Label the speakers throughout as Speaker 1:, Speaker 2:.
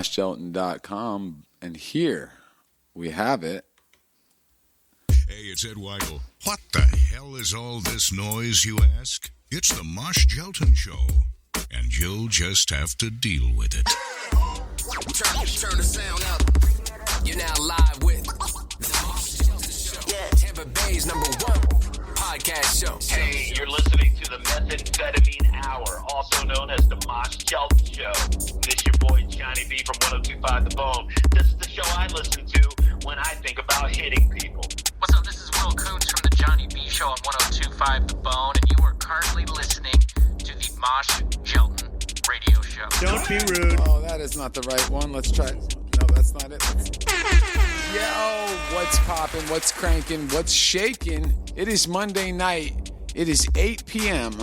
Speaker 1: MoshJelton.com, and here we have it.
Speaker 2: Hey, it's Ed Weigel. What the hell is all this noise, you ask? It's the Mosh Jelton Show, and you'll just have to deal with it.
Speaker 3: Turn the sound up. You're now live with the Mosh Jelton Show. Yeah, Tampa Bay's #1 podcast show.
Speaker 4: Hey, you're listening to the Methamphetamine Hour, also known as the Mosh Jelton Show. This your boy Johnny B from 102.5 The Bone. This is the show I listen to when I think about hitting people.
Speaker 5: What's up? This is Will Koontz from the Johnny B Show on 102.5 The Bone, and you are currently listening to the Mosh Jelton Radio Show.
Speaker 6: Don't be rude.
Speaker 1: Oh, that is not the right one. Let's try. No, that's not it. Yo, what's popping? What's cranking? What's shaking? It is Monday night. It is 8 p.m.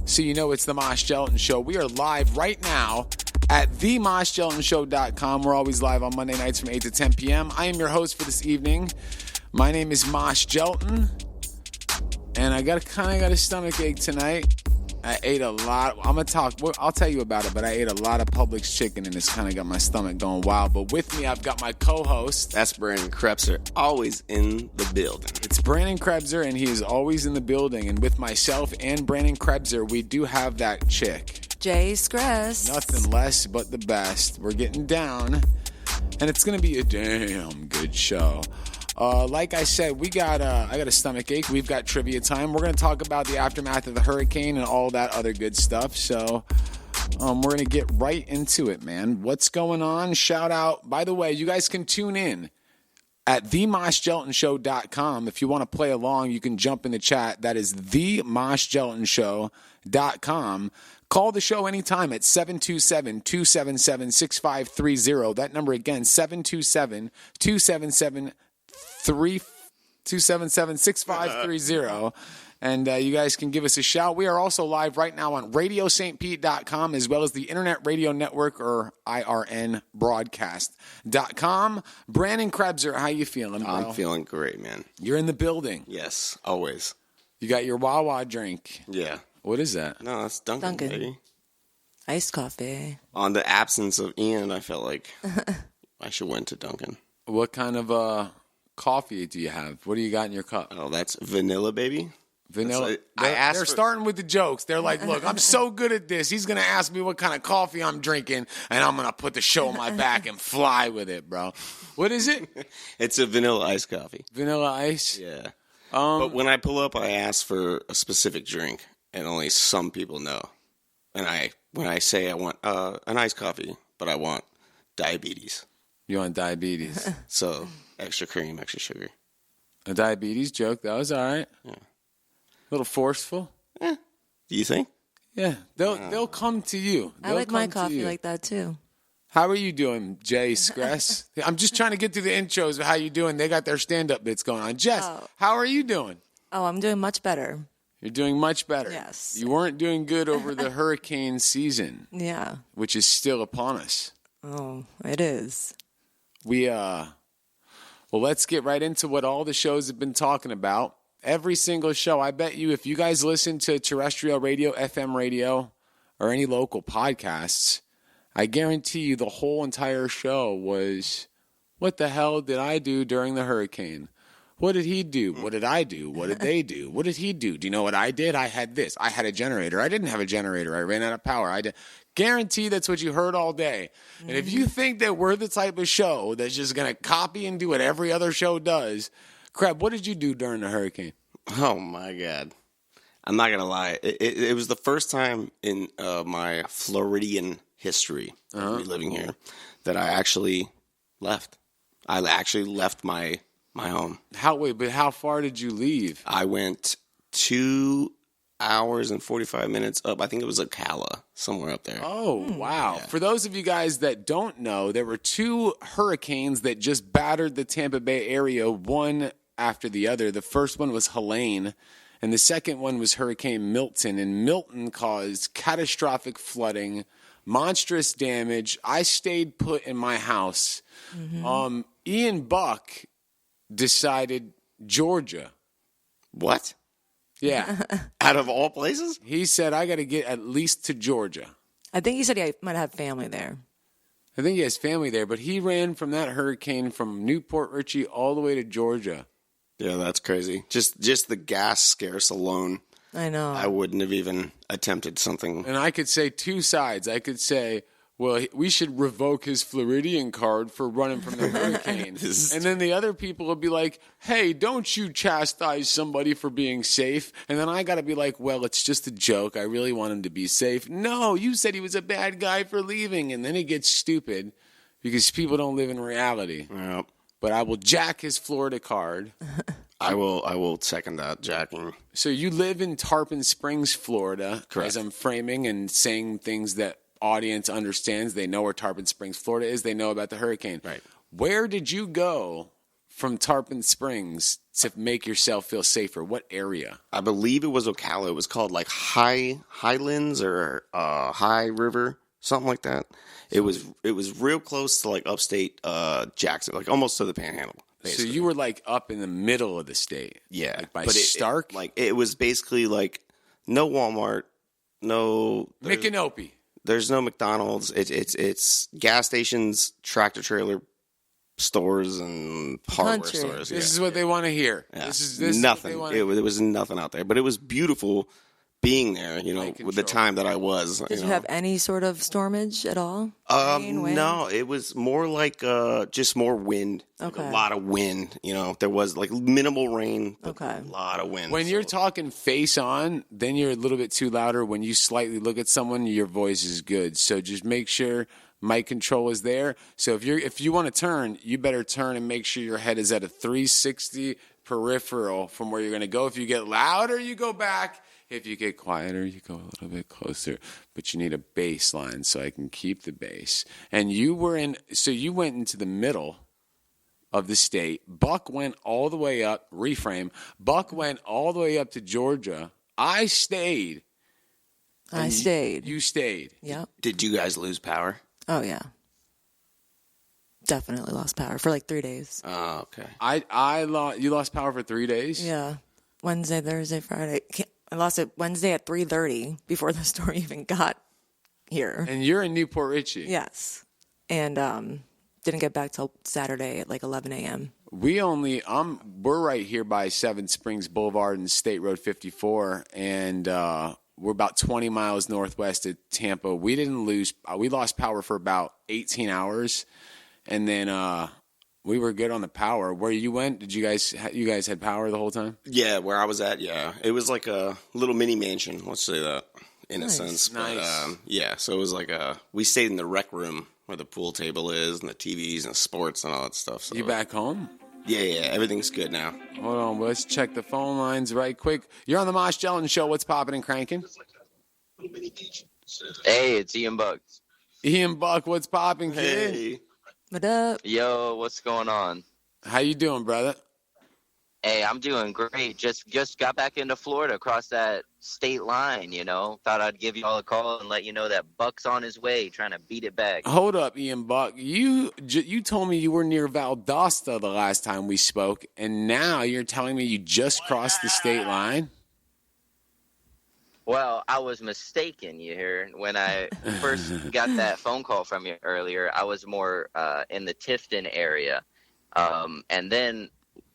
Speaker 1: So you know it's the Mosh Jelton Show. We are live right now at themoshjeltonshow.com. We're always live on Monday nights from 8 to 10 p.m. I am your host for this evening. My name is Mosh Jelton, and I got a stomach ache tonight. I ate a lot. I'll tell you about it, but I ate a lot of Publix chicken, and it's kind of got my stomach going wild. But with me, I've got my co-host.
Speaker 7: That's Brandon Krebser, always in the building.
Speaker 1: It's Brandon Krebser, and he is always in the building. And with myself and Brandon Krebser, we do have that chick.
Speaker 8: Jay Scress.
Speaker 1: Nothing less but the best. We're getting down, and it's going to be a damn good show. Like I said, I got a stomach ache. We've got trivia time. We're going to talk about the aftermath of the hurricane and all that other good stuff. So we're going to get right into it, man. What's going on? Shout out. By the way, you guys can tune in at themoshjeltonshow.com. If you want to play along, you can jump in the chat. That is themoshjeltonshow.com. Call the show anytime at 727-277-6530. That number again, 727-277-6530. And you guys can give us a shout. We are also live right now on RadioSt.Pete.com as well as the Internet Radio Network, or IRN Broadcast.com. Brandon Krebser, how you feeling, bro?
Speaker 7: I'm feeling great, man.
Speaker 1: You're in the building.
Speaker 7: Yes, always.
Speaker 1: You got your Wawa drink.
Speaker 7: Yeah.
Speaker 1: What is that?
Speaker 7: No, it's Dunkin'. Baby.
Speaker 8: Iced coffee.
Speaker 7: On the absence of Ian, I felt like I should went to Dunkin'.
Speaker 1: What kind of coffee do you have? What do you got in your cup?
Speaker 7: Oh, that's vanilla, baby.
Speaker 1: Vanilla. They're starting with the jokes. They're like, look, I'm so good at this. He's going to ask me what kind of coffee I'm drinking, and I'm going to put the show on my back and fly with it, bro. What is it?
Speaker 7: It's a vanilla iced coffee.
Speaker 1: Vanilla ice?
Speaker 7: Yeah. But when I pull up, I ask for a specific drink, and only some people know. And when I say I want an iced coffee, but I want diabetes.
Speaker 1: You want diabetes?
Speaker 7: So extra cream, extra sugar.
Speaker 1: A diabetes joke. That was all right.
Speaker 7: Yeah.
Speaker 1: A little forceful.
Speaker 7: Do you think?
Speaker 1: Yeah. They'll come to you.
Speaker 8: I like my coffee like that, too.
Speaker 1: How are you doing, Jay Scress? I'm just trying to get through the intros of how you doing. They got their stand-up bits going on. Jess, how are you doing?
Speaker 8: Oh, I'm doing much better.
Speaker 1: You're doing much better.
Speaker 8: Yes.
Speaker 1: You weren't doing good over the hurricane season.
Speaker 8: Yeah.
Speaker 1: Which is still upon us.
Speaker 8: Oh, it is.
Speaker 1: Well, let's get right into what all the shows have been talking about. Every single show, I bet you, if you guys listen to terrestrial radio, FM radio, or any local podcasts, I guarantee you the whole entire show was, what the hell did I do during the hurricane? What did he do? What did I do? What did they do? What did he do? Do you know what I did? I had this. I had a generator. I didn't have a generator. I ran out of power. I did. Guarantee that's what you heard all day. And if you think that we're the type of show that's just going to copy and do what every other show does, Kreb, what did you do during the hurricane?
Speaker 7: Oh, my God. I'm not going to lie. It was the first time in my Floridian history of me living here that I actually left. I actually left my home.
Speaker 1: But how far did you leave?
Speaker 7: I went 2 hours and 45 minutes up. I think it was Ocala, somewhere up there.
Speaker 1: Oh, wow.
Speaker 7: Yeah.
Speaker 1: For those of you guys that don't know, there were two hurricanes that just battered the Tampa Bay area, one after the other. The first one was Helene, and the second one was Hurricane Milton. And Milton caused catastrophic flooding, monstrous damage. I stayed put in my house. Ian Buck decided Georgia.
Speaker 7: What?
Speaker 1: Yeah.
Speaker 7: Out of all places?
Speaker 1: He said, I got to get at least to Georgia.
Speaker 8: I think he said he might have family there.
Speaker 1: I think he has family there, but he ran from that hurricane from Newport Richey all the way to Georgia.
Speaker 7: Yeah, that's crazy. Just the gas scarce alone.
Speaker 8: I know.
Speaker 7: I wouldn't have even attempted something.
Speaker 1: And I could say two sides. I could say, well, we should revoke his Floridian card for running from the hurricane. And then the other people will be like, hey, don't you chastise somebody for being safe. And then I got to be like, well, it's just a joke. I really want him to be safe. No, you said he was a bad guy for leaving. And then it gets stupid because people don't live in reality.
Speaker 7: Yep.
Speaker 1: But I will jack his Florida card.
Speaker 7: I will second that, jacking.
Speaker 1: So you live in Tarpon Springs, Florida.
Speaker 7: Correct.
Speaker 1: As I'm framing and saying things that audience understands. They know where Tarpon Springs, Florida is. They know about the hurricane.
Speaker 7: Right.
Speaker 1: Where did you go from Tarpon Springs to make yourself feel safer? What area?
Speaker 7: I believe it was Ocala. It was called like Highlands or High River, something like that. It was real close to like upstate Jackson, like almost to the Panhandle. Basically.
Speaker 1: So you were like up in the middle of the state.
Speaker 7: Yeah,
Speaker 1: like by
Speaker 7: but
Speaker 1: Stark.
Speaker 7: it was basically like no Walmart, no
Speaker 1: Micanopy.
Speaker 7: There's no McDonald's. It's gas stations, tractor trailer stores, and hardware
Speaker 8: Country.
Speaker 7: stores.
Speaker 1: This is what they want to hear.
Speaker 7: Yeah.
Speaker 1: This is
Speaker 7: nothing.
Speaker 1: What they
Speaker 7: It was nothing out there, but it was beautiful being there. You know, with the time that I was.
Speaker 8: Did you have any sort of stormage at all? Rain, wind?
Speaker 7: No, it was more like just more wind.
Speaker 8: Okay.
Speaker 7: Like a lot of wind. You know, there was like minimal rain. But
Speaker 8: Okay.
Speaker 7: a lot of wind.
Speaker 1: When you're talking face on, then you're a little bit too louder. When you slightly look at someone, your voice is good. So just make sure mic control is there. So if you want to turn, you better turn and make sure your head is at a 360 peripheral from where you're going to go. If you get louder, you go back. If you get quieter, you go a little bit closer. But you need a bass line so I can keep the bass. And you went into the middle of the state. Buck went all the way up, reframe. Buck went all the way up to Georgia. I stayed.
Speaker 8: I stayed.
Speaker 1: You stayed.
Speaker 8: Yep.
Speaker 7: Did you guys lose power?
Speaker 8: Oh, yeah. Definitely lost power for like 3 days.
Speaker 7: Oh, okay.
Speaker 1: You lost power for 3 days?
Speaker 8: Yeah. Wednesday, Thursday, Friday. I lost it Wednesday at 3:30 before the storm even got here.
Speaker 1: And you're in Newport Richey.
Speaker 8: Yes. And didn't get back till Saturday at like 11 a.m.
Speaker 1: We're right here by Seven Springs Boulevard and State Road 54, and we're about 20 miles northwest of Tampa. We lost power for about 18 hours, and then we were good on the power. Where you went, did you guys had power the whole time?
Speaker 7: Yeah, where I was at, yeah. It was like a little mini mansion, let's say that, in a sense.
Speaker 1: Nice.
Speaker 7: But, yeah, so it was like we stayed in the rec room where the pool table is and the TVs and sports and all that stuff. So.
Speaker 1: You back home?
Speaker 7: Yeah, everything's good now.
Speaker 1: Hold on, let's check the phone lines right quick. You're on the Mosh Jelton Show. What's popping and cranking?
Speaker 6: Hey, it's Ian Bucks.
Speaker 1: Ian Buck, what's popping, kid?
Speaker 7: Hey.
Speaker 8: What up?
Speaker 6: Yo, what's going on?
Speaker 1: How you doing, brother?
Speaker 6: Hey, I'm doing great. Just got back into Florida, across that state line, you know. Thought I'd give you all a call and let you know that Buck's on his way, trying to beat it back.
Speaker 1: Hold up, Ian Buck. You told me you were near Valdosta the last time we spoke, and now you're telling me you just crossed the state line?
Speaker 6: Well, I was mistaken, you hear. When I first got that phone call from you earlier, I was more in the Tifton area. And then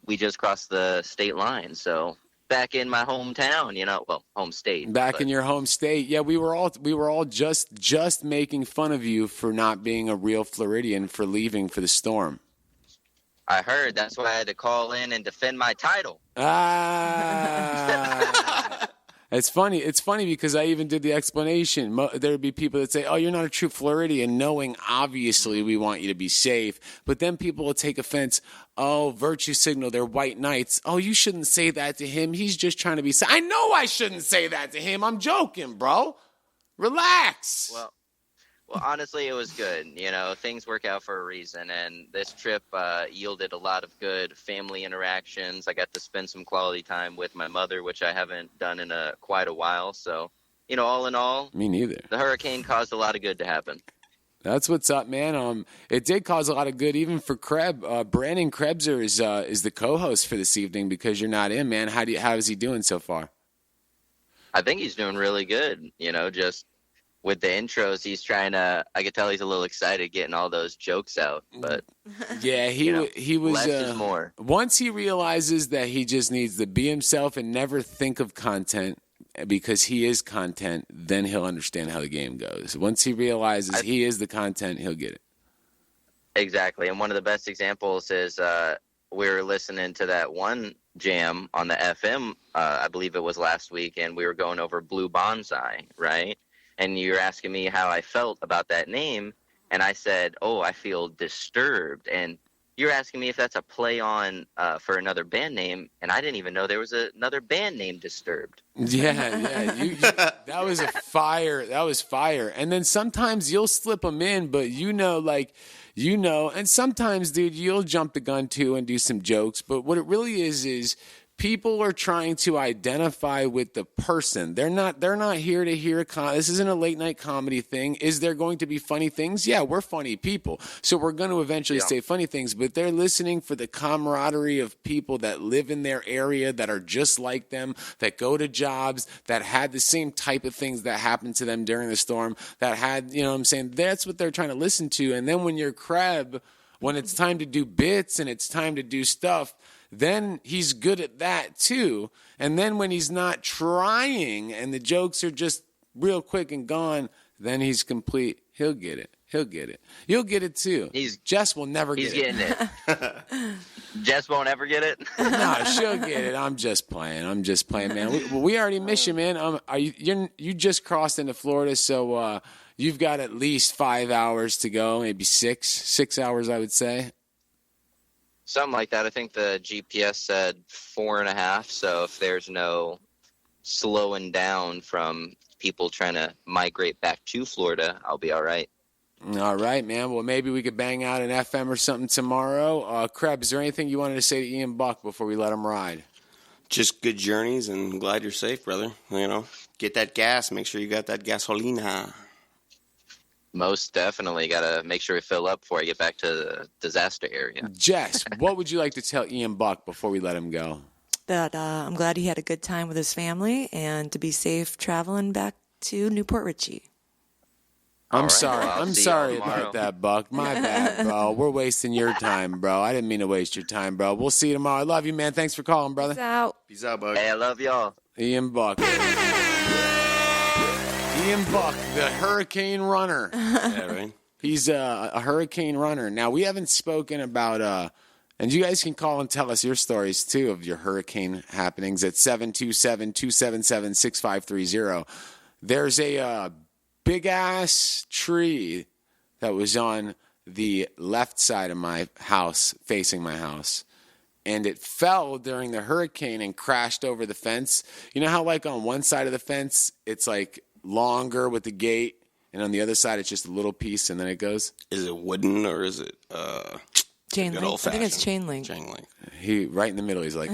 Speaker 6: we just crossed the state line. So back in my hometown, you know, well, home state.
Speaker 1: Back in your home state. Yeah, we were all just making fun of you for not being a real Floridian, for leaving for the storm.
Speaker 6: I heard. That's why I had to call in and defend my title.
Speaker 1: It's funny. It's funny because I even did the explanation. There'd be people that say, oh, you're not a true Floridian, knowing obviously we want you to be safe. But then people will take offense. Oh, virtue signal, they're white knights. Oh, you shouldn't say that to him. He's just trying to be safe. I know I shouldn't say that to him. I'm joking, bro. Relax.
Speaker 6: Well, honestly, it was good. You know, things work out for a reason. And this trip yielded a lot of good family interactions. I got to spend some quality time with my mother, which I haven't done in quite a while. So, you know, all in all,
Speaker 1: me neither.
Speaker 6: The hurricane caused a lot of good to happen.
Speaker 1: That's what's up, man. It did cause a lot of good, even for Kreb. Brandon Krebser is the co-host for this evening because you're not in, man. How is he doing so far?
Speaker 6: I think he's doing really good. You know, just with the intros, he's trying to. I could tell he's a little excited getting all those jokes out. But
Speaker 1: yeah, he was.
Speaker 6: Less is more.
Speaker 1: Once he realizes that he just needs to be himself and never think of content because he is content, then he'll understand how the game goes. Once he realizes he is the content, he'll get it.
Speaker 6: Exactly, and one of the best examples is we were listening to that one jam on the FM. I believe it was last week, and we were going over Blue Bonsai, right? And you're asking me how I felt about that name, and I said, "Oh, I feel disturbed." And you're asking me if that's a play on for another band name, and I didn't even know there was another band named Disturbed.
Speaker 1: Yeah, you, that was a fire. That was fire. And then sometimes you'll slip them in, but and sometimes, dude, you'll jump the gun too and do some jokes. But what it really is people are trying to identify with the person. They're not here to hear this isn't a late night comedy thing. Is there going to be funny things? Yeah, we're funny people. So we're going to eventually say funny things, but they're listening for the camaraderie of people that live in their area, that are just like them, that go to jobs, that had the same type of things that happened to them during the storm, that had, you know what I'm saying? That's what they're trying to listen to. And then when you're Kreb, when it's time to do bits and it's time to do stuff, then he's good at that too. And then when he's not trying and the jokes are just real quick and gone, then he's complete. He'll get it. You'll get it too. Jess will never get it. He's getting
Speaker 6: it. Jess won't ever get it?
Speaker 1: No, she'll get it. I'm just playing, man. We already miss you, man. You just crossed into Florida, so you've got at least 5 hours to go, maybe 6 hours, I would say.
Speaker 6: Something like that. I think the GPS said 4.5. So if there's no slowing down from people trying to migrate back to Florida, I'll be all right.
Speaker 1: All right, man. Well, maybe we could bang out an FM or something tomorrow. Kreb, is there anything you wanted to say to Ian Buck before we let him ride?
Speaker 7: Just good journeys, and I'm glad you're safe, brother. You know, get that gas. Make sure you got that gasolina.
Speaker 6: Most definitely. Got to make sure we fill up before I get back to the disaster area.
Speaker 1: Jess, what would you like to tell Ian Buck before we let him go?
Speaker 8: That I'm glad he had a good time with his family and to be safe traveling back to Newport Richie.
Speaker 1: I'm sorry about that, Buck. My bad, bro. We're wasting your time, bro. I didn't mean to waste your time, bro. We'll see you tomorrow. I love you, man. Thanks for calling, brother.
Speaker 8: Peace out,
Speaker 7: Buck.
Speaker 6: Hey, I love y'all.
Speaker 1: Ian Buck. Ian Buck, the hurricane runner.
Speaker 7: Yeah, right.
Speaker 1: He's a hurricane runner. Now, we haven't spoken about, and you guys can call and tell us your stories, too, of your hurricane happenings at 727-277-6530. There's a big-ass tree that was on the left side of my house, facing my house. And it fell during the hurricane and crashed over the fence. You know how, like, on one side of the fence, it's, like, longer with the gate, and on the other side it's just a little piece and then it goes?
Speaker 7: Is it wooden or is it
Speaker 8: chain link? I think it's chain link.
Speaker 1: He right in the middle. He's like,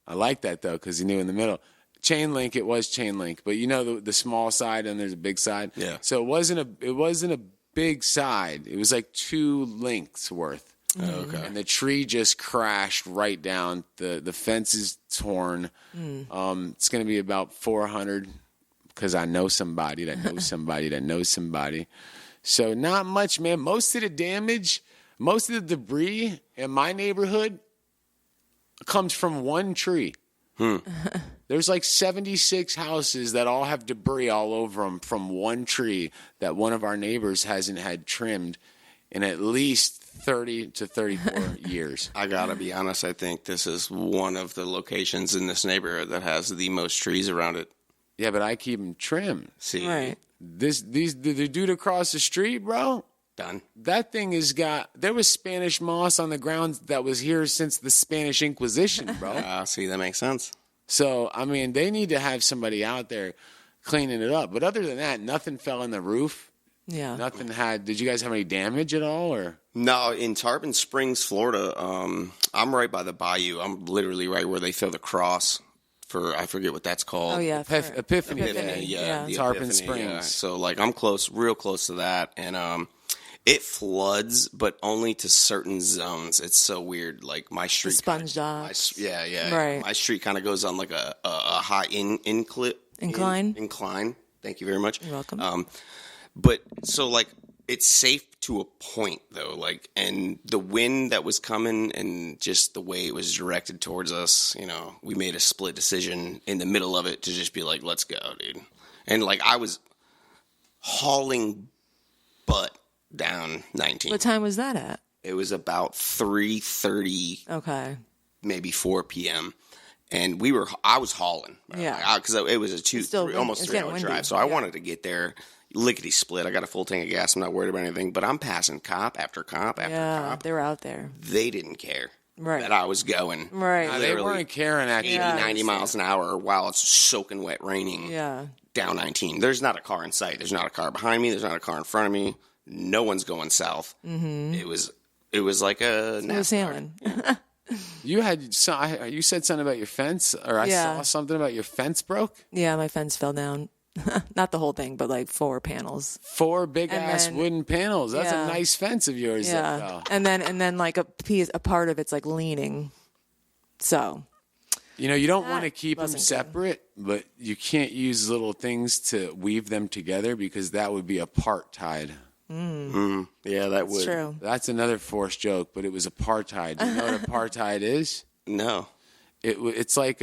Speaker 1: I like that though because he knew in the middle. Chain link. It was chain link, but you know the small side and there's a big side.
Speaker 7: Yeah.
Speaker 1: So it wasn't a big side. It was like 2 lengths worth.
Speaker 7: Okay.
Speaker 1: And the tree just crashed right down. The fence is torn. It's going to be about $400. Because I know somebody that knows somebody that knows somebody. So not much, man. Most of the damage, most of the debris in my neighborhood comes from one tree. There's like 76 houses that all have debris all over them from one tree that one of our neighbors hasn't had trimmed in at least 30 to 34 years.
Speaker 7: I got to be honest. I think this is one of the locations in this neighborhood that has the most trees around it.
Speaker 1: Yeah, but I keep them trimmed.
Speaker 7: See,
Speaker 8: right.
Speaker 1: The dude across the street, bro.
Speaker 7: Done.
Speaker 1: That thing has got. There was Spanish moss on the ground that was here since the Spanish Inquisition, bro.
Speaker 7: See, that makes sense.
Speaker 1: So I mean, they need to have somebody out there cleaning it up. But other than that, nothing fell in the roof.
Speaker 8: Yeah.
Speaker 1: Nothing had. Did you guys have any damage at all, or?
Speaker 7: No, in Tarpon Springs, Florida. I'm right by the bayou. I'm literally right where they throw the cross. I forget what that's called.
Speaker 8: Oh, yeah.
Speaker 1: Epiphany.
Speaker 7: Yeah.
Speaker 1: Tarpon
Speaker 7: Epiphany,
Speaker 1: Springs.
Speaker 7: Yeah. So, like, I'm real close to that. And it floods, but only to certain zones. It's so weird. Like, my street.
Speaker 8: Sponged off.
Speaker 7: Yeah.
Speaker 8: Right.
Speaker 7: My street kind of goes on, like, a high incline.
Speaker 8: Incline.
Speaker 7: Thank you very much.
Speaker 8: You're welcome.
Speaker 7: But so like it's safe to a point though, like, and the wind that was coming and just the way it was directed towards us, you know, we made a split decision in the middle of it to just be like, let's go, dude. And like I was hauling butt down 19.
Speaker 8: What time was that at?
Speaker 7: It was about 3:30,
Speaker 8: Okay.
Speaker 7: maybe 4 p.m. And I was hauling.
Speaker 8: Yeah.
Speaker 7: Because it was almost
Speaker 8: it's
Speaker 7: 3
Speaker 8: getting
Speaker 7: hour
Speaker 8: windy.
Speaker 7: drive. So I wanted to get there lickety split. I got a full tank of gas. I'm not worried about anything. But I'm passing cop after cop after cop.
Speaker 8: They were out there.
Speaker 7: They didn't care
Speaker 8: Right.
Speaker 7: that I was going.
Speaker 8: Right.
Speaker 1: They
Speaker 7: literally
Speaker 1: weren't caring
Speaker 7: 80,
Speaker 1: actually.
Speaker 7: 90 miles an hour while it's soaking wet raining
Speaker 8: Yeah.
Speaker 7: down 19. There's not a car in sight. There's not a car behind me. There's not a car in front of me. No one's going south. Mm-hmm. It was like a
Speaker 8: Smooth sailing.
Speaker 1: You said something about your fence, or I saw something about your fence broke.
Speaker 8: Yeah, my fence fell down. Not the whole thing, but like 4 panels.
Speaker 1: 4 big
Speaker 8: And
Speaker 1: ass
Speaker 8: then-
Speaker 1: wooden panels. That's
Speaker 8: Yeah.
Speaker 1: a nice fence of yours.
Speaker 8: Yeah.
Speaker 1: That fell.
Speaker 8: And then like a part of it's like leaning. So
Speaker 1: You know, you don't
Speaker 8: That
Speaker 1: want to keep them
Speaker 8: wasn't good.
Speaker 1: separate, but you can't use little things to weave them together because that would be apartheid.
Speaker 7: Yeah, that
Speaker 8: it's
Speaker 7: would.
Speaker 8: true.
Speaker 1: That's another forced joke, but it was apartheid. Do you know what apartheid is?
Speaker 7: No.
Speaker 1: It's like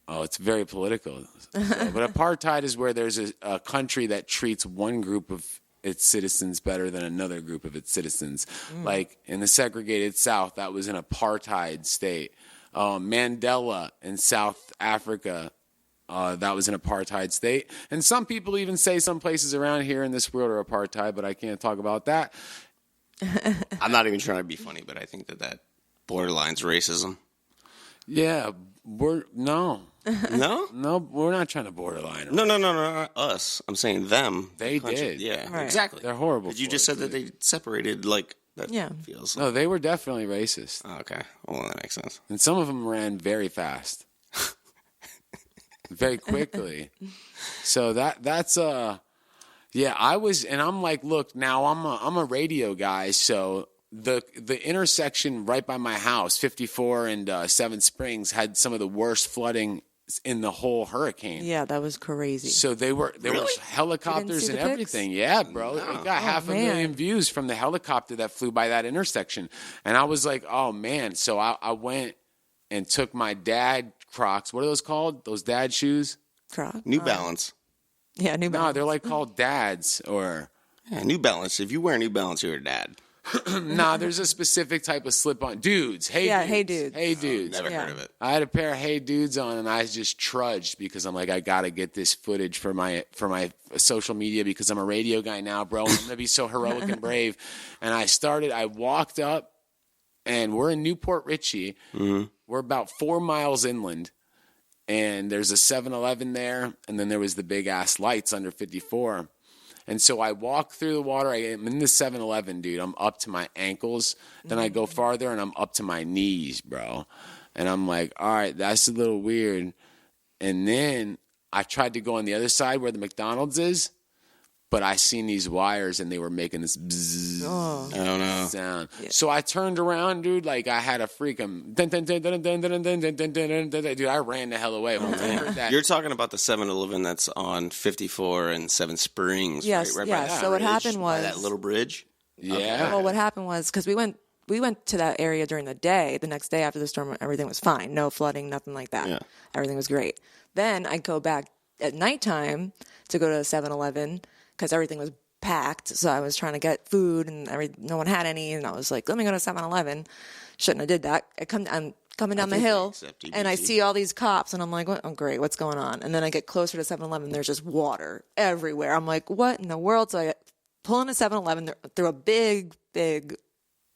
Speaker 1: it's very political. But apartheid is where there's a country that treats one group of its citizens better than another group of its citizens. Like in the segregated South, that was an apartheid state. Mandela in South Africa, that was an apartheid state. And some people even say some places around here in this world are apartheid, but I can't talk about that.
Speaker 7: I'm not even trying to be funny, but I think that borderlines racism.
Speaker 1: Yeah, no,
Speaker 7: No?
Speaker 1: no, we're not trying to borderline them.
Speaker 7: No, not us. I'm saying them.
Speaker 1: They
Speaker 7: the country.
Speaker 1: did.
Speaker 7: Yeah,
Speaker 8: Right.
Speaker 7: exactly.
Speaker 1: They're horrible.
Speaker 7: But you
Speaker 1: for
Speaker 7: just
Speaker 1: it,
Speaker 7: said that
Speaker 1: dude.
Speaker 7: they separated, like, that
Speaker 8: Yeah.
Speaker 7: feels
Speaker 1: No, they were definitely racist,
Speaker 7: okay. Well, that makes sense.
Speaker 1: and some of them ran very fast, very quickly. So that's yeah. I was, and I'm like, look, now I'm a radio guy, so the intersection right by my house, 54 and 7 Springs, had some of the worst flooding in the whole hurricane.
Speaker 8: Yeah, that was crazy.
Speaker 1: So there were helicopters
Speaker 8: see
Speaker 1: and
Speaker 8: the pics?
Speaker 1: everything. Yeah, bro. It got half a million views from the helicopter that flew by that intersection. And I was like, oh, man. So I went and took my dad Crocs. What are those called? Those dad shoes?
Speaker 8: Croc?
Speaker 7: New Balance.
Speaker 8: Yeah, New
Speaker 1: No,
Speaker 8: Balance.
Speaker 1: they're like called dads or...
Speaker 7: Yeah, New Balance. If you wear New Balance, you're a dad.
Speaker 1: Nah, there's a specific type of slip-on. Dudes. Hey,
Speaker 8: Yeah,
Speaker 1: dudes.
Speaker 8: Hey Dudes.
Speaker 1: Hey, dudes.
Speaker 7: Never
Speaker 8: Yeah.
Speaker 7: heard of it.
Speaker 1: I had a pair of Hey Dudes on, and I just trudged because I'm like, I gotta get this footage for my social media because I'm a radio guy now, bro. I'm gonna be so heroic and brave. And I walked up, and we're in Newport Richey. Mm-hmm. We're about 4 miles inland, and there's a 7-Eleven there, and then there was the big ass lights under 54. And so I walk through the water. I'm in the 7-Eleven, dude. I'm up to my ankles. Then I go farther, and I'm up to my knees, bro. And I'm like, all right, that's a little weird. And then I tried to go on the other side where the McDonald's is, but I seen these wires, and they were making this bzzz
Speaker 7: I don't know.
Speaker 1: sound. So I turned around, dude, like I had a freaking dude. I ran the hell away when I heard that.
Speaker 7: You're talking about the 7-Eleven that's on 54 and 7 Springs,
Speaker 8: Yes,
Speaker 7: right?
Speaker 8: yeah.
Speaker 7: By that
Speaker 8: So what
Speaker 7: bridge,
Speaker 8: happened
Speaker 7: by
Speaker 8: was-
Speaker 7: that little bridge.
Speaker 1: Yeah.
Speaker 8: Well, what happened was because we went to that area during the day. The next day after the storm, everything was fine. No flooding, nothing like that.
Speaker 7: Yeah.
Speaker 8: Everything was great. Then I go back at nighttime to go to the 7-Eleven because everything was packed. So I was trying to get food and no one had any. And I was like, let me go to 7-Eleven. Shouldn't have did that. I'm coming down the hill
Speaker 7: accept
Speaker 8: and I
Speaker 7: TBC.
Speaker 8: see all these cops and I'm like, oh, great, what's going on? And then I get closer to 7-Eleven. There's just water everywhere. I'm like, what in the world? So I pull into 7-Eleven through a big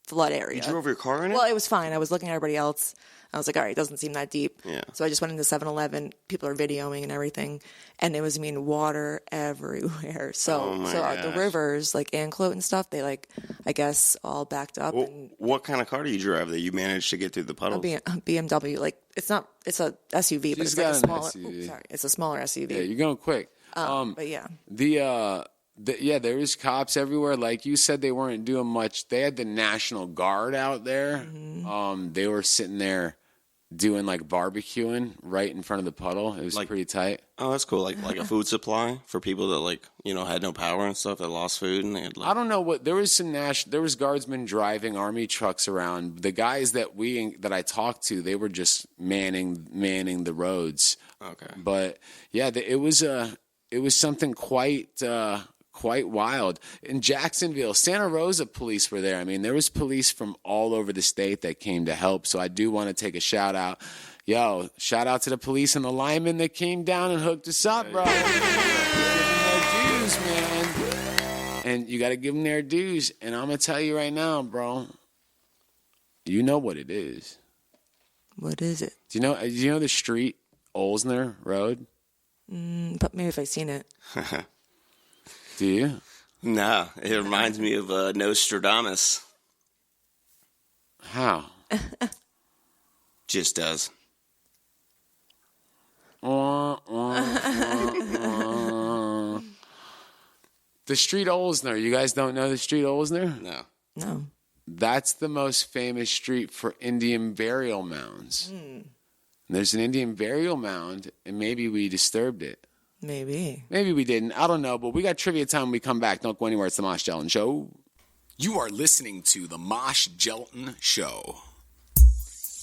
Speaker 8: flood area.
Speaker 7: You drove your car in it?
Speaker 8: Well, it was fine. I was looking at everybody else. I was like, all right, it doesn't seem that deep.
Speaker 7: Yeah.
Speaker 8: So I just went into 7-Eleven. People are videoing and everything. And it was, water everywhere. So
Speaker 7: my
Speaker 8: the
Speaker 7: gosh.
Speaker 8: rivers, like Anclote and stuff, they I guess, all backed up. And
Speaker 7: What kind of car do you drive that you managed to get through the
Speaker 8: a
Speaker 7: puddles?
Speaker 8: BMW, it's a SUV, but
Speaker 1: She's
Speaker 8: it's like a
Speaker 1: got an
Speaker 8: smaller,
Speaker 1: SUV.
Speaker 8: it's a smaller SUV.
Speaker 1: Yeah, you're going quick.
Speaker 8: But yeah.
Speaker 1: There was cops everywhere. Like you said, they weren't doing much. They had the National Guard out there. They were sitting there doing like barbecuing right in front of the puddle. It was
Speaker 7: Like-
Speaker 1: pretty tight.
Speaker 7: Oh, that's cool. Like a food supply for people that had no power and stuff that lost food and they had
Speaker 1: I don't know what there was there was guardsmen driving army trucks around. The guys that I talked to, they were just manning the roads.
Speaker 7: Okay.
Speaker 1: But yeah, it was something quite wild. In Jacksonville, Santa Rosa police were there. I mean, there was police from all over the state that came to help. So I do want to take a shout out. Yo, shout out to the police and the linemen that came down and hooked us up, bro. Give them their dues, man. And you got to give them their dues. And I'm going to tell you right now, bro, you know what it is.
Speaker 8: What is it?
Speaker 1: Do you know the street, Olsner Road?
Speaker 8: But maybe if I seen it.
Speaker 1: Do you?
Speaker 7: No, it reminds me of Nostradamus.
Speaker 1: How?
Speaker 7: Just does.
Speaker 1: The street Olsner. You guys don't know the street Olsner?
Speaker 7: No.
Speaker 8: No.
Speaker 1: That's the most famous street for Indian burial mounds. There's an Indian burial mound, and maybe we disturbed it.
Speaker 8: Maybe.
Speaker 1: Maybe we didn't. I don't know, but we got trivia time when we come back. Don't go anywhere. It's the Mosh Jelton Show.
Speaker 9: You are listening to the Mosh Jelton Show.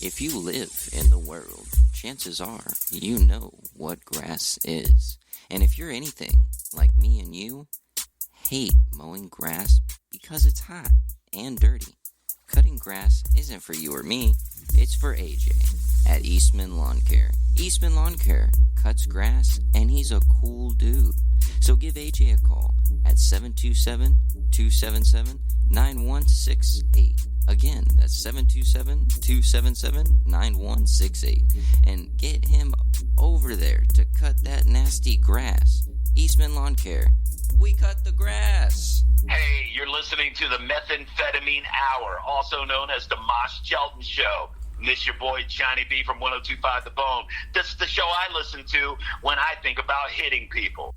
Speaker 10: If you live in the world, chances are you know what grass is. And if you're anything like me and you, hate mowing grass because it's hot and dirty. Cutting grass isn't for you or me, it's for AJ at Eastman Lawn Care. Eastman Lawn Care cuts grass, and he's a cool dude. So give AJ a call at 727-277-9168. Again, that's 727-277-9168. And get him over there to cut that nasty grass. Eastman Lawn Care. We cut the grass.
Speaker 4: Hey, you're listening to the Methamphetamine Hour, also known as the Mosh Jelton Show. And this your boy Johnny B from 102.5 The Bone. This is the show I listen to when I think about hitting people.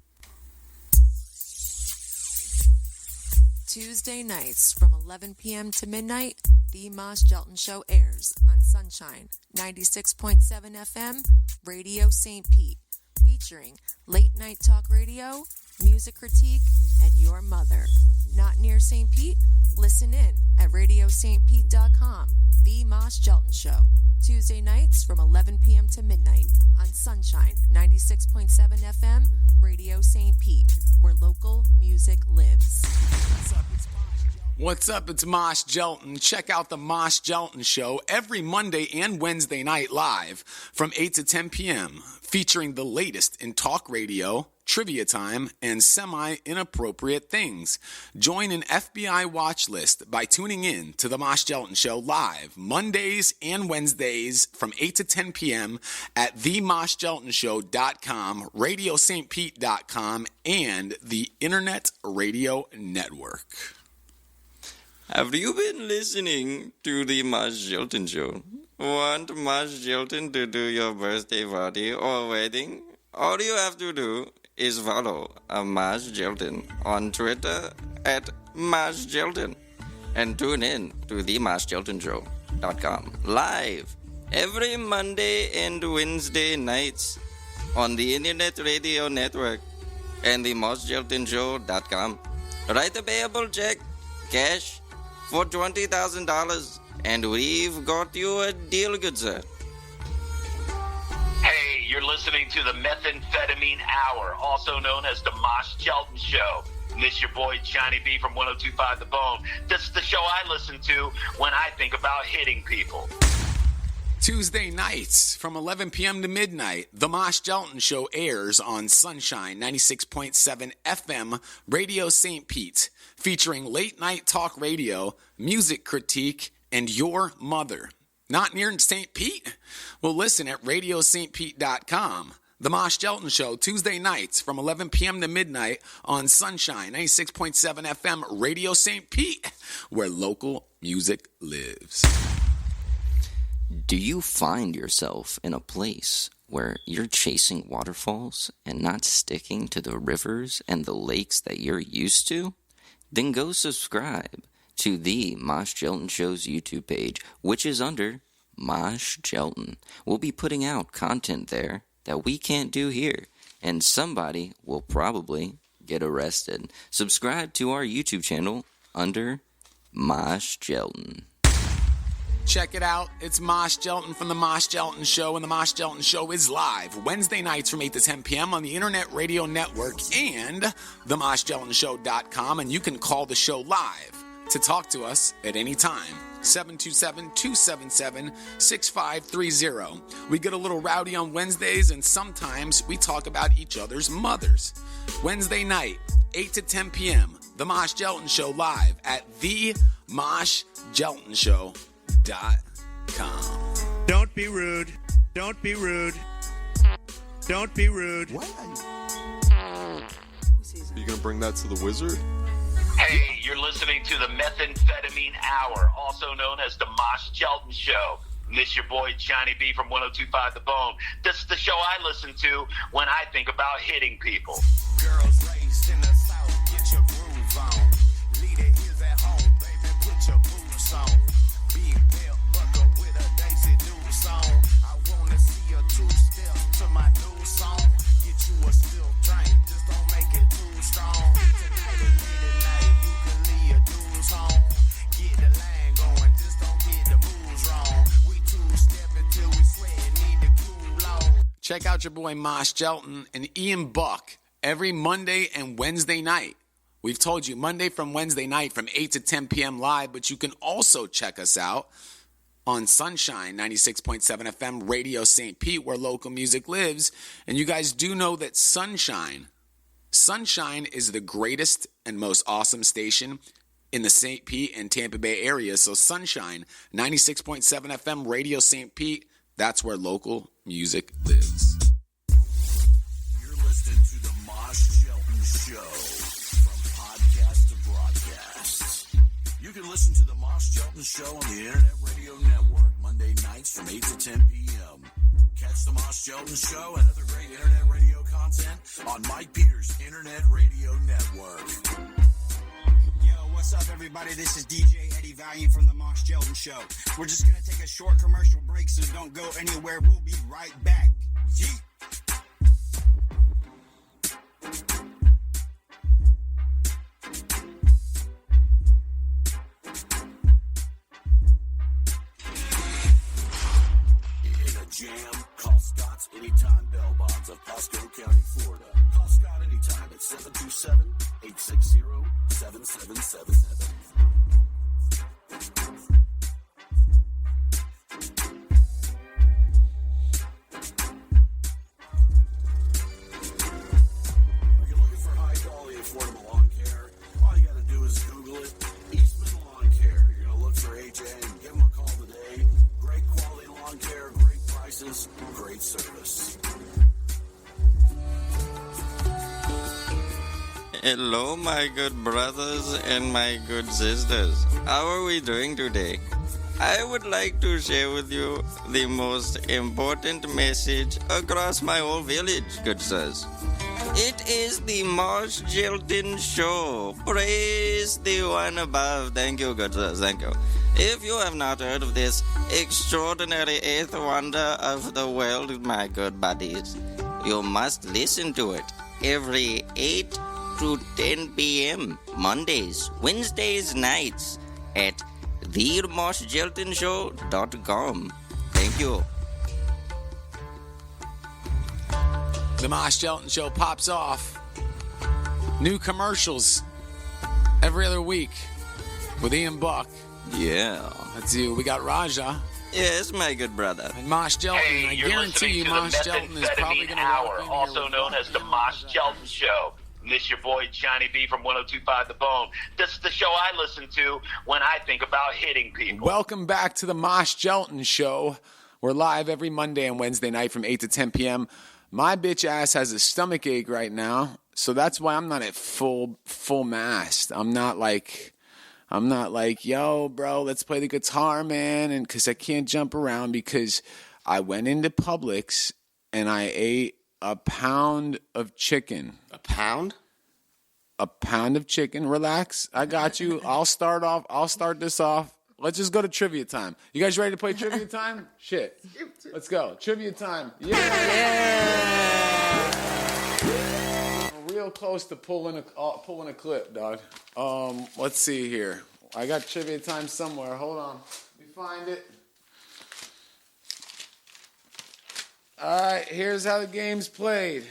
Speaker 11: Tuesday nights from 11 p.m. to midnight, The Mosh Jelton Show airs on Sunshine 96.7 FM, Radio St. Pete, featuring late night talk radio, music critique, and your mother. Not near St. Pete? Listen in at radiostpete.com. The Mosh Jelton Show, Tuesday nights from 11 p.m. to midnight on Sunshine 96.7 FM, Radio St. Pete, where local music lives.
Speaker 9: What's up? It's Mosh Jelton. Check out the Mosh Jelton Show every Monday and Wednesday night live from 8 to 10 p.m., featuring the latest in talk radio, trivia time, and semi-inappropriate things. Join an FBI watch list by tuning in to the Mosh Jelton Show live Mondays and Wednesdays from 8 to 10 p.m. at themoshjeltonshow.com, radiostpete.com, and the Internet Radio Network.
Speaker 10: Have you been listening to the Mosh Jelton Show? Want Mosh Jelton to do your birthday party or wedding? All you have to do is follow Mosh Jelton on Twitter at Mosh Jelton and tune in to the MoshJeltonShow.com live every Monday and Wednesday nights on the Internet Radio Network and the MoshJeltonShow.com. Write a payable check, cash, for $20,000, and we've got you a deal, good sir.
Speaker 4: Hey, you're listening to the Methamphetamine Hour, also known as the Mosh Jelton Show. And this your boy Johnny B from 102.5 The Bone. This is the show I listen to when I think about hitting people.
Speaker 9: Tuesday nights from 11 p.m. to midnight, The Mosh Jelton Show airs on Sunshine 96.7 FM, Radio St. Pete, featuring late night talk radio, music critique, and your mother. Not near St. Pete? Well, listen at radiostpete.com. The Mosh Jelton Show, Tuesday nights from 11 p.m. to midnight on Sunshine 96.7 FM, Radio St. Pete, where local music lives.
Speaker 10: Do you find yourself in a place where you're chasing waterfalls and not sticking to the rivers and the lakes that you're used to? Then go subscribe to the Mosh Jelton Show's YouTube page, which is under Mosh Jelton. We'll be putting out content there that we can't do here, and somebody will probably get arrested. Subscribe to our YouTube channel under Mosh Jelton.
Speaker 9: Check it out. It's Mosh Jelton from The Mosh Jelton Show, and The Mosh Jelton Show is live Wednesday nights from 8 to 10 p.m. on the Internet Radio Network and themoshjeltonshow.com, and you can call the show live to talk to us at any time. 727-277-6530. We get a little rowdy on Wednesdays, and sometimes we talk about each other's mothers. Wednesday night, 8 to 10 p.m., The Mosh Jelton Show live at themoshjeltonshow.com.
Speaker 12: Don't be rude. Don't be rude. Don't be rude.
Speaker 13: What? Are you going to bring that to the wizard?
Speaker 4: Hey, you're listening to the Methamphetamine Hour, also known as the Mosh Jelton Show. And this is your boy Johnny B from 102.5 The Bone. This is the show I listen to when I think about hitting people.
Speaker 14: Girls raised in the South, get your groove on. Leave the heels at home, baby, put your boots on. Big belt buckle with a Daisy Duke song. I wanna see a two-step to my new song. Get you a still drink, just don't make it too strong. Tonight is late night, you can leave your dudes home. Get the line going, just don't get the moves wrong. We two-step until we sweat, need to cool off.
Speaker 9: Check out your boy Mosh Jelton and Ian Buck every Monday and Wednesday night. We've told you Monday from Wednesday night from 8 to 10 p.m. live, but you can also check us out on Sunshine 96.7 FM Radio St. Pete, where local music lives. And you guys do know that Sunshine is the greatest and most awesome station in the St. Pete and Tampa Bay area. So Sunshine 96.7 FM Radio St. Pete, that's where local music lives.
Speaker 14: You're listening to the Mosh Jelton Show, from podcast to broadcast. You can listen to the Mosh Jelton Show on the Internet Radio Network, Monday nights from 8 to 10 p.m. Catch the Mosh Jelton Show and other great Internet radio content on Mike Peters' Internet Radio Network.
Speaker 15: Yo, what's up, everybody? This is DJ Eddie Valiant from the Mosh Jelton Show. We're just going to take a short commercial break, so don't go anywhere. We'll be right back. Yeet.
Speaker 14: Jam, call Scott's Anytime Bell Bonds of Pasco County, Florida. Call Scott anytime at 727-860-7777. Are you looking for high quality, affordable lawn care? All you gotta do is Google it. Eastman Lawn Care. You're gonna look for AJ and give him a call today. Great quality lawn care, great prices, great service.
Speaker 10: Hello, my good brothers and my good sisters. How are we doing today? I would like to share with you the most important message across my whole village, good sirs. It is the Mosh Jelton Show. Praise the one above. Thank you, good sirs. Thank you. If you have not heard of this extraordinary eighth wonder of the world, my good buddies, you must listen to it every 8 to 10 p.m. Mondays, Wednesdays nights at themoshjeltonshow.com. Thank you.
Speaker 9: The Mosh Jelton Show pops off. New commercials every other week with Ian Buck.
Speaker 10: Yeah.
Speaker 9: Let's see. We got Raja.
Speaker 10: Yes, my good brother.
Speaker 9: And Mosh Jelton.
Speaker 4: Hey,
Speaker 9: I
Speaker 4: you're
Speaker 9: guarantee you,
Speaker 4: listening to
Speaker 9: Mosh
Speaker 4: the
Speaker 9: Jelton is probably going to
Speaker 4: Hour, also known as the Mosh Jelton Show. And this is your boy Johnny B from 102.5 The Bone. This is the show I listen to when I think about hitting people.
Speaker 9: Welcome back to the Mosh Jelton Show. We're live every Monday and Wednesday night from 8 to 10 p.m. My bitch ass has a stomach ache right now, so that's why I'm not at full mast. I'm not like, yo, bro, let's play the guitar, man, and because I can't jump around because I went into Publix and I ate a pound of chicken.
Speaker 7: A pound?
Speaker 9: A pound of chicken. Relax. I got you. I'll start this off
Speaker 1: Let's just go to trivia time. You guys ready to play trivia time? Shit. Let's go. Trivia time. Yeah. Real close to pulling a clip, dog. Let's see here. I got trivia time somewhere. Hold on. Let me find it. All right, here's how the game's played.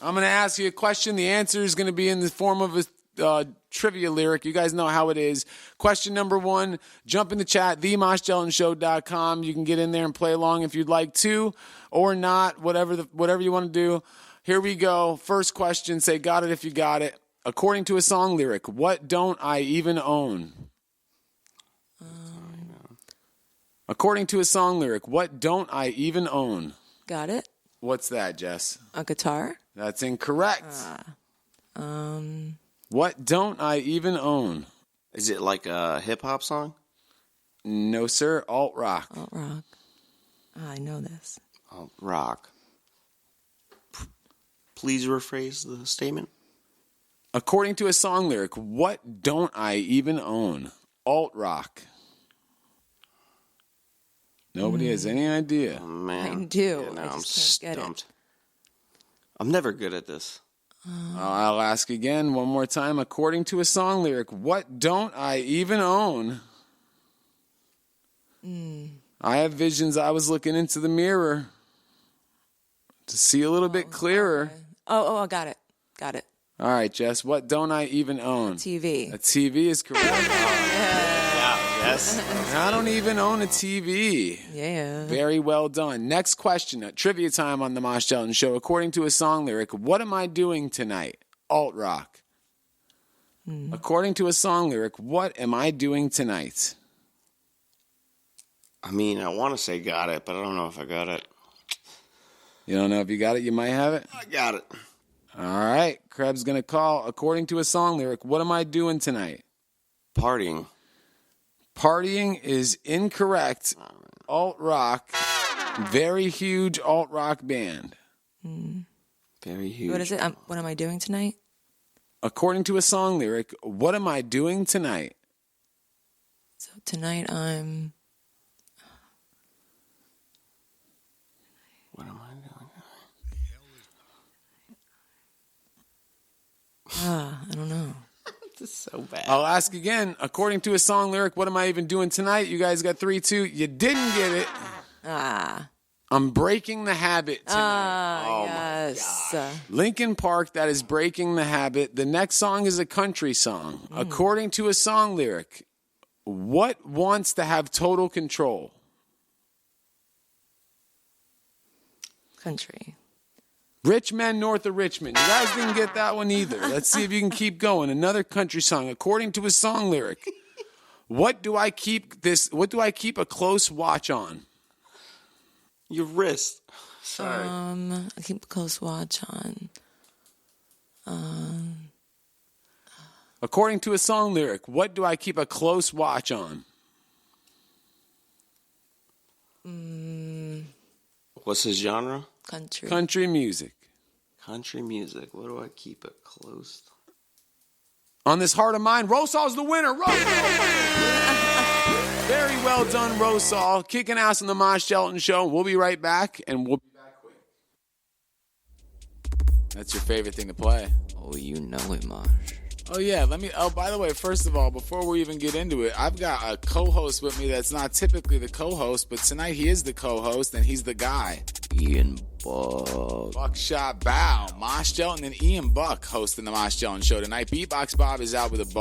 Speaker 1: I'm going to ask you a question. The answer is going to be in the form of a trivia lyric. You guys know how it is. Question number 1, jump in the chat, themoshtjeltonshow.com. You can get in there and play along if you'd like to or not, whatever you want to do. Here we go. First question, say got it if you got it. According to a song lyric, what don't I even own? According to a song lyric, what don't I even own?
Speaker 8: Got it.
Speaker 1: What's that, Jess?
Speaker 8: A guitar.
Speaker 1: That's incorrect. What don't I even own?
Speaker 7: Is it like a hip-hop song?
Speaker 1: No, sir. Alt rock.
Speaker 8: Alt rock. I know this.
Speaker 7: Alt rock. Please rephrase the statement.
Speaker 1: According to a song lyric, what don't I even own? Alt rock. Nobody has any idea.
Speaker 7: Oh, man.
Speaker 8: I do.
Speaker 7: Yeah, no,
Speaker 8: I
Speaker 7: I'm
Speaker 8: just can't
Speaker 7: stumped. I'm never good at this.
Speaker 1: I'll ask again one more time. According to a song lyric, what don't I even own? I have visions. I was looking into the mirror to see a little bit clearer.
Speaker 8: Okay. Oh, I got it. Got it.
Speaker 1: All right, Jess, what don't I even own?
Speaker 8: TV.
Speaker 1: A TV is correct.
Speaker 7: Yes.
Speaker 1: I don't even own a TV.
Speaker 8: Yeah.
Speaker 1: Very well done. Next question. Trivia time on the Mosh Jelton Show. According to a song lyric, what am I doing tonight? Alt rock. According to a song lyric, what am I doing tonight?
Speaker 7: I mean, I want to say got it, but I don't know if I got it.
Speaker 1: You don't know if you got it? You might have it?
Speaker 7: I got it.
Speaker 1: All right. Kreb's going to call. According to a song lyric, what am I doing tonight?
Speaker 7: Partying.
Speaker 1: Partying is incorrect. Alt rock. Very huge alt rock band.
Speaker 7: Very huge.
Speaker 8: What is it? What am I doing tonight?
Speaker 1: According to a song lyric, what am I doing tonight?
Speaker 8: So tonight I'm...
Speaker 7: What am I doing?
Speaker 8: I don't know.
Speaker 7: This is so bad.
Speaker 1: I'll ask again. According to a song lyric, what am I even doing tonight? You guys got 3-2. You didn't get it. I'm breaking the habit tonight.
Speaker 8: Yes.
Speaker 1: Linkin Park, that is Breaking the Habit. The next song is a country song. According to a song lyric, what wants to have total control?
Speaker 8: Country.
Speaker 1: Rich Men North of Richmond. You guys didn't get that one either. Let's see if you can keep going. Another country song. According to a song lyric, what do I keep a close watch on?
Speaker 7: Your wrist. Sorry.
Speaker 8: I keep a close watch on.
Speaker 1: According to a song lyric, what do I keep a close watch on?
Speaker 7: What's his genre?
Speaker 8: Country.
Speaker 1: Country music.
Speaker 7: Country music. What do I keep it close?
Speaker 1: On this heart of mine, Rosal's the winner. Very well done, Rosal. Kicking ass on the Mosh Jelton Show. We'll be right back, and we'll be back quick. That's your favorite thing to play.
Speaker 10: Oh, you know it, Mosh.
Speaker 1: Oh, yeah. By the way, first of all, before we even get into it, I've got a co-host with me that's not typically the co-host, but tonight he is the co-host, and he's the guy.
Speaker 10: Ian Buck.
Speaker 1: Buckshot Bow. Mosh Jelton and Ian Buck hosting the Mosh Jelton Show tonight. Beatbox Bob is out with a